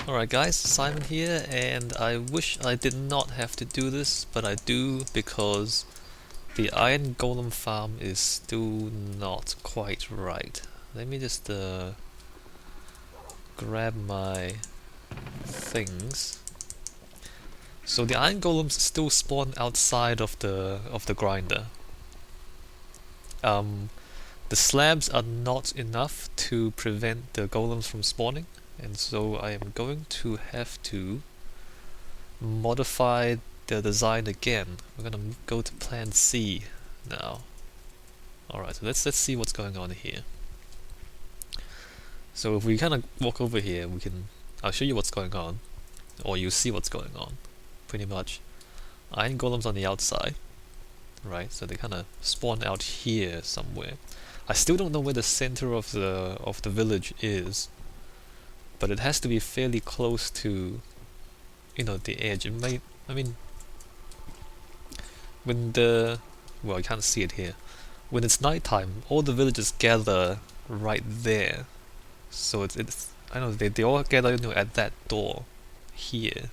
Alright guys, Simon here, and I wish I did not have to do this, but I do because the iron golem farm is still not quite right. Let me just grab my things. So the iron golems still spawn outside of the grinder. The slabs are not enough to prevent the golems from spawning, and so I am going to have to modify the design again. We're gonna go to plan C now. Alright, so let's see what's going on here. So if we kind of walk over here, I'll show you what's going on, or you see what's going on, pretty much. Iron golems on the outside, right? So they kind of spawn out here somewhere. I still don't know where the center of the village is, but it has to be fairly close to, the edge. It may, I mean, well, you can't see it here. When it's nighttime, all the villagers gather right there. So I know they all gather at that door here.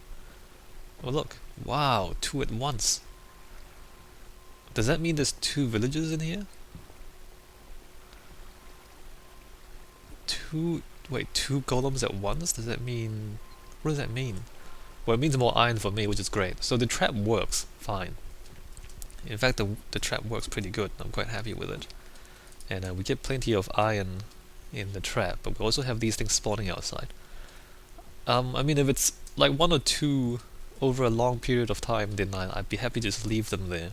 Oh look, wow, two at once. Does that mean there's two villagers in here? Two golems at once? Does that mean, what does that mean? Well, it means more iron for me, which is great. So the trap works fine. In fact, the trap works pretty good. I'm quite happy with it. And we get plenty of iron in the trap, but we also have these things spawning outside. I mean, if it's like one or two over a long period of time, then I'd be happy to just leave them there.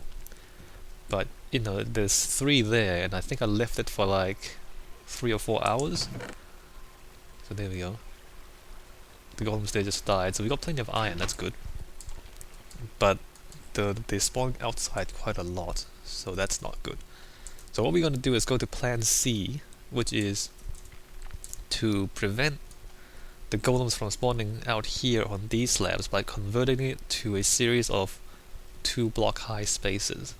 But, there's three there, and I think I left it for like 3 or 4 hours. So there we go. The golems there just died, so we got plenty of iron, that's good. But they spawn outside quite a lot, so that's not good. So what we're going to do is go to plan C, which is to prevent the golems from spawning out here on these slabs by converting it to a series of 2 block high spaces.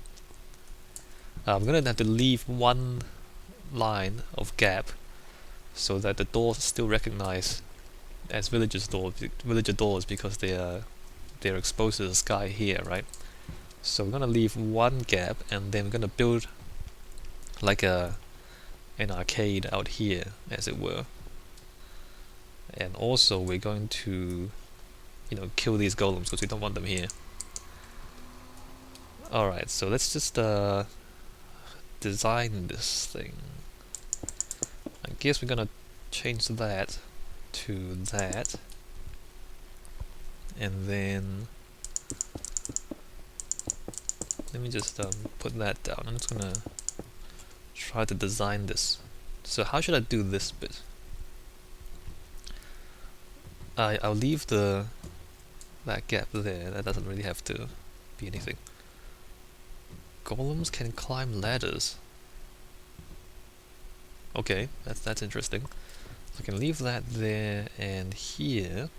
I'm going to have to leave one line of gap so that the doors still recognize as villager doors because they're exposed to the sky here, right? So we're gonna leave one gap, and then we're gonna build like an arcade out here, as it were. And also we're going to, kill these golems because we don't want them here. Alright, so let's just design this thing. I guess we're gonna change that to that, and then let me just put that down. I'm just gonna try to design this. So how should I do this bit? I'll leave that gap there. That doesn't really have to be anything. Golems can climb ladders. Okay, that's interesting. So I can leave that there, and here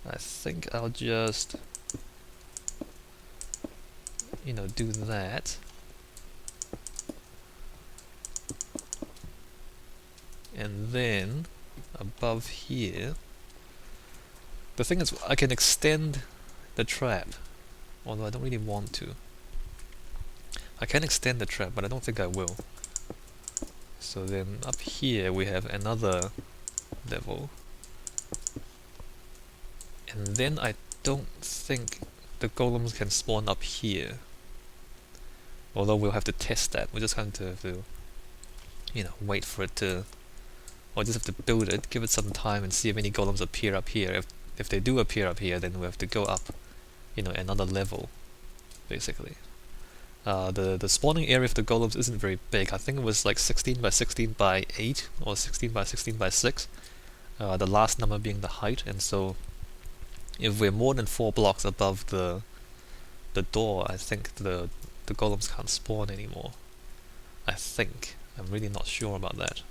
I think I'll just do that. And then above here, the thing is I can extend the trap, although I don't really want to. I can extend the trap, but I don't think I will. So then up here we have another level, and then I don't think the golems can spawn up here, although we'll have to test that. We're just going to have to wait for it to, or just have to build it, give it some time, and see if any golems appear up here. If they do appear up here, then we have to go up another level, basically. The spawning area of the golems isn't very big. I think it was like 16 by 16 by 8 or 16 by 16 by 6, the last number being the height. And so if we're more than 4 blocks above the door, I think the golems can't spawn anymore. I think. I'm really not sure about that.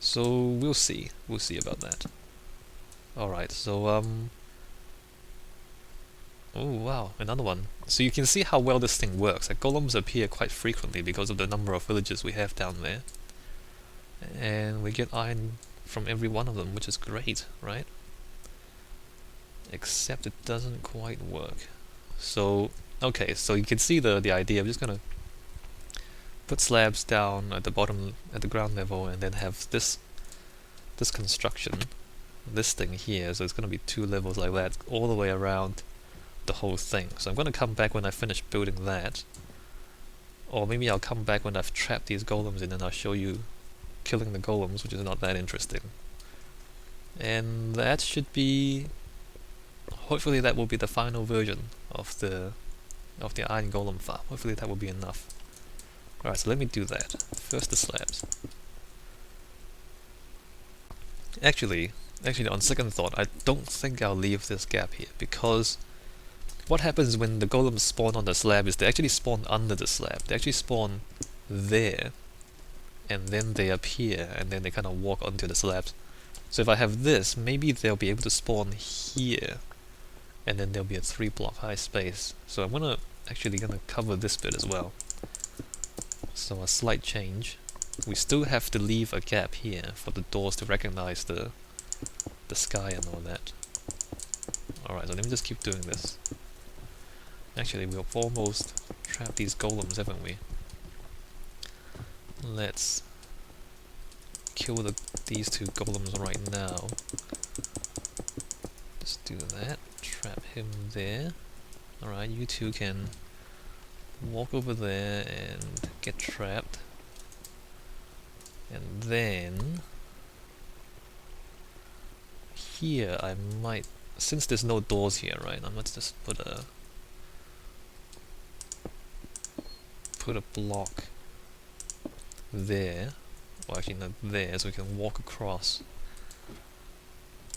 So we'll see about that. Alright, so oh wow, another one. So you can see how well this thing works. Like, golems appear quite frequently because of the number of villages we have down there. And we get iron from every one of them, which is great, right? Except it doesn't quite work. So, okay, so you can see the idea. I'm just gonna put slabs down at the bottom, at the ground level, and then have this construction, this thing here. So it's gonna be 2 levels like that all the way around the whole thing. So I'm gonna come back when I finish building that, or maybe I'll come back when I've trapped these golems in, and I'll show you killing the golems, which is not that interesting. And that should be, hopefully that will be the final version of the iron golem farm. Hopefully that will be enough. Alright, so let me do that. First the slabs. Actually, on second thought, I don't think I'll leave this gap here, because what happens when the golems spawn on the slab is they actually spawn under the slab. They actually spawn there, and then they appear, and then they kind of walk onto the slabs. So if I have this, maybe they'll be able to spawn here, and then there'll be a 3-block high space. So I'm actually gonna cover this bit as well. So a slight change. We still have to leave a gap here for the doors to recognize the sky and all that. Alright, so let me just keep doing this. Actually, we've almost trapped these golems, haven't we? Let's kill these 2 golems right now. Just do that. Trap him there. Alright, you 2 can walk over there and get trapped. And then here I might, since there's no doors here, right, I might just put a block there, or actually not there, so we can walk across,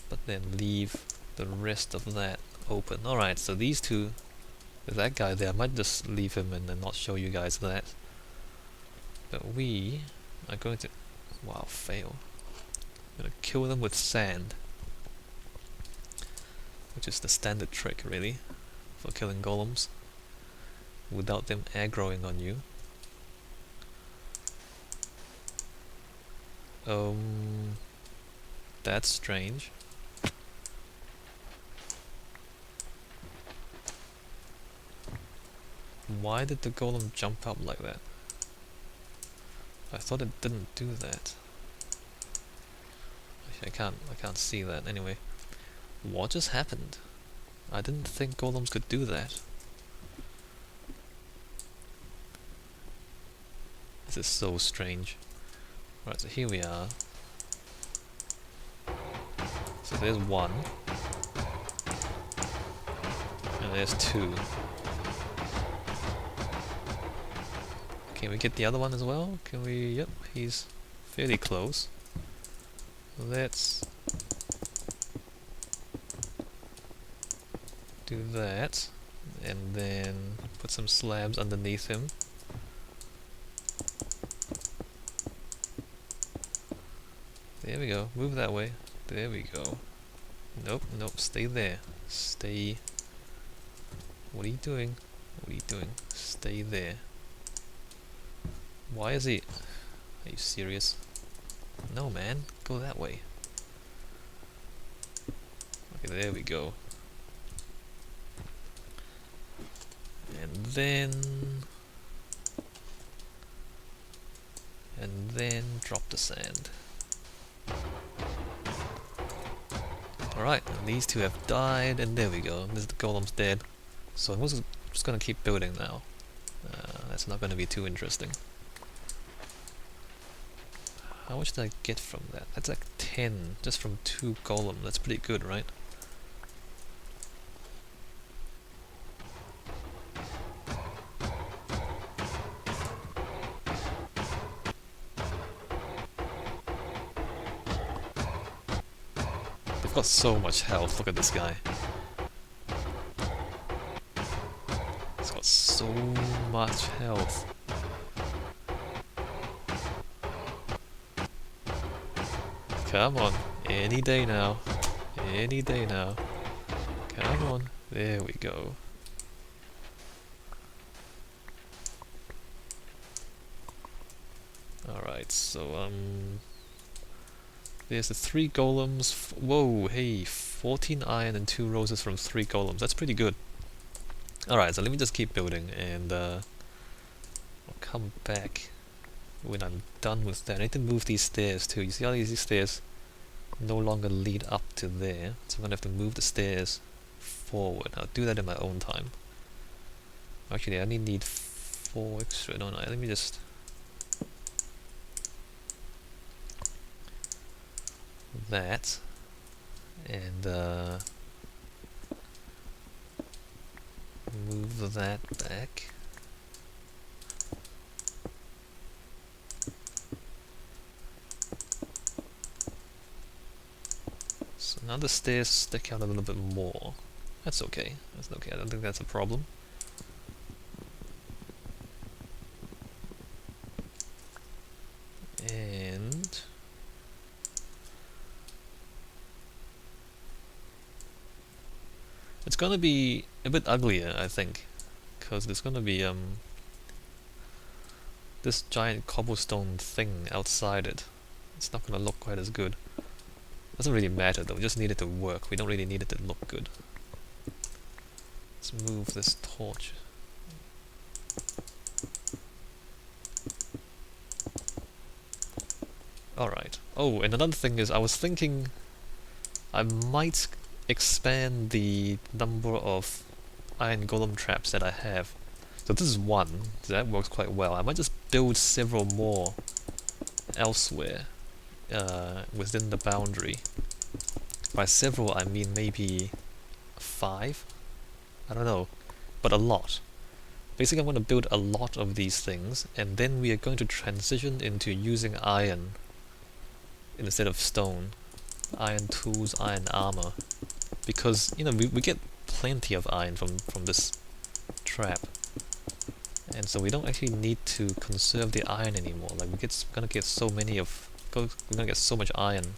but then leave the rest of that open. Alright, so these 2, that guy there, I might just leave him and then not show you guys that. But we are going to, wow, fail. I'm going to kill them with sand, which is the standard trick, really, for killing golems, without them aggroing on you. That's strange. Why did the golem jump up like that? I thought it didn't do that. Actually, I can't see that. Anyway, what just happened? I didn't think golems could do that. This is so strange. Right, so here we are. So there's 1. And there's 2. Can we get the other one as well? Can we? Yep, he's fairly close. Let's do that, and then put some slabs underneath him. There we go, move that way. There we go. Nope, nope, stay there. Stay. What are you doing? What are you doing? Stay there. Why is he... Are you serious? No, man, go that way. Okay, there we go. And then drop the sand. Alright, and these 2 have died, and there we go. The golem's dead. So I'm just gonna keep building now. That's not gonna be too interesting. How much did I get from that? That's like 10, just from 2 golem. That's pretty good, right? They've got so much health, look at this guy. He's got so much health. Come on, any day now. Any day now. Come on, there we go. Alright, so There's the 3 golems. Whoa, hey, 14 iron and 2 roses from 3 golems. That's pretty good. Alright, so let me just keep building, and I'll come back when I'm done with that. I need to move these stairs too. You see how these stairs no longer lead up to there, so I'm gonna have to move the stairs forward. I'll do that in my own time. Actually, I only need 4 extra, don't I? Let me just... that, and move that back. So now the stairs stick out a little bit more. That's okay. That's okay. I don't think that's a problem. And it's gonna be a bit uglier, I think, because there's gonna be this giant cobblestone thing outside it. It's not gonna look quite as good. Doesn't really matter though, we just need it to work. We don't really need it to look good. Let's move this torch. Alright. Oh, and another thing is, I was thinking I might expand the number of iron golem traps that I have. So this is 1, so that works quite well. I might just build several more elsewhere within the boundary. By several, I mean maybe 5? I don't know, but a lot. Basically, I'm going to build a lot of these things, and then we are going to transition into using iron instead of stone. Iron tools, iron armor. Because, you know, we get plenty of iron from this trap. And so we don't actually need to conserve the iron anymore. Like, we're gonna get so much iron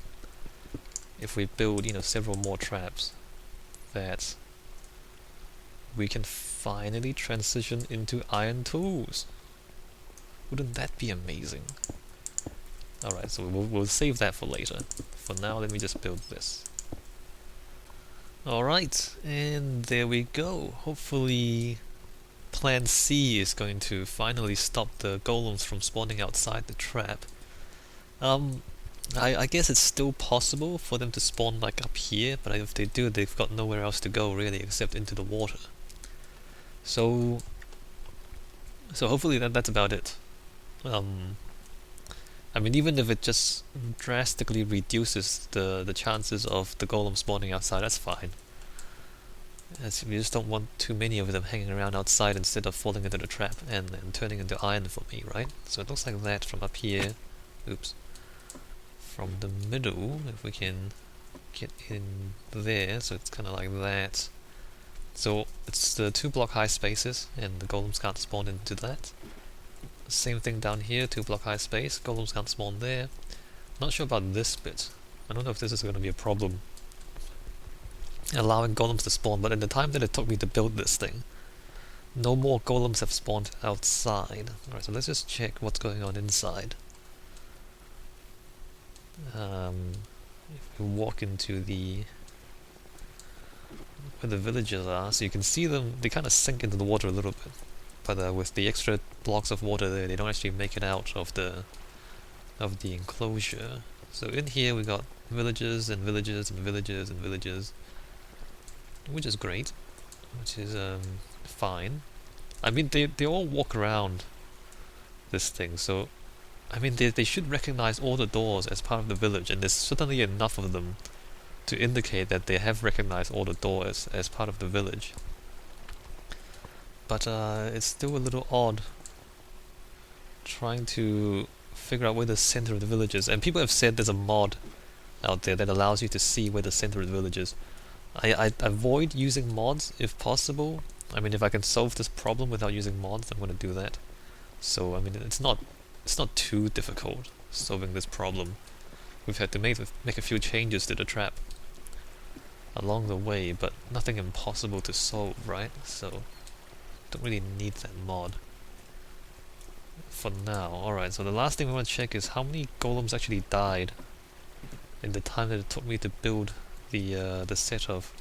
if we build, you know, several more traps, that we can finally transition into iron tools. Wouldn't that be amazing? Alright, so we'll save that for later. For now, let me just build this. Alright, and there we go. Hopefully Plan C is going to finally stop the golems from spawning outside the trap. I guess it's still possible for them to spawn like up here, but if they do, they've got nowhere else to go really except into the water. So hopefully that's about it. I mean, even if it just drastically reduces the chances of the golem spawning outside, that's fine. As we just don't want too many of them hanging around outside instead of falling into the trap and turning into iron for me, right? So it looks like that from up here. Oops. From the middle, if we can get in there, so it's kind of like that. So it's the 2 block high spaces, and the golems can't spawn into that. Same thing down here, 2 block high space, golems can't spawn there. Not sure about this bit. I don't know if this is going to be a problem, allowing golems to spawn, but in the time that it took me to build this thing, no more golems have spawned outside. Alright, so let's just check what's going on inside. If we walk into where the villagers are, so you can see them, they kind of sink into the water a little bit. But with the extra blocks of water there, they don't actually make it out of the enclosure. So in here we got villagers and villagers and villagers and villagers, which is great, which is fine. I mean, they all walk around this thing, so I mean they should recognize all the doors as part of the village, and there's certainly enough of them to indicate that they have recognized all the doors as part of the village. But it's still a little odd trying to figure out where the center of the village is. And people have said there's a mod out there that allows you to see where the center of the village is. I avoid using mods if possible. I mean, if I can solve this problem without using mods, I'm going to do that. So I mean, it's not too difficult solving this problem. We've had to make a few changes to the trap along the way, but nothing impossible to solve, right? So don't really need that mod for now. Alright, so the last thing we want to check is how many golems actually died in the time that it took me to build the set of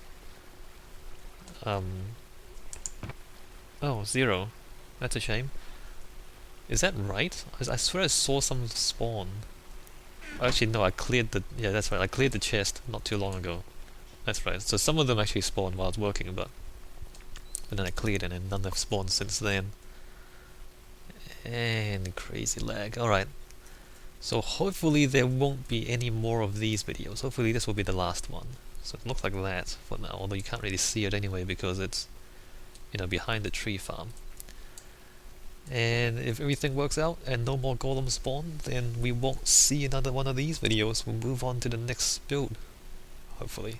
oh, 0. That's a shame. Is that right? I swear I saw some spawn. Actually, no, I cleared the... Yeah, that's right, I cleared the chest not too long ago. That's right, so some of them actually spawned while I was working, but then I cleared it and none have spawned since then. And crazy lag. Alright, so hopefully there won't be any more of these videos. Hopefully this will be the last one. So it looks like that for now, although you can't really see it anyway because it's, you know, behind the tree farm. And if everything works out and no more golems spawn, then we won't see another one of these videos. We'll move on to the next build, hopefully.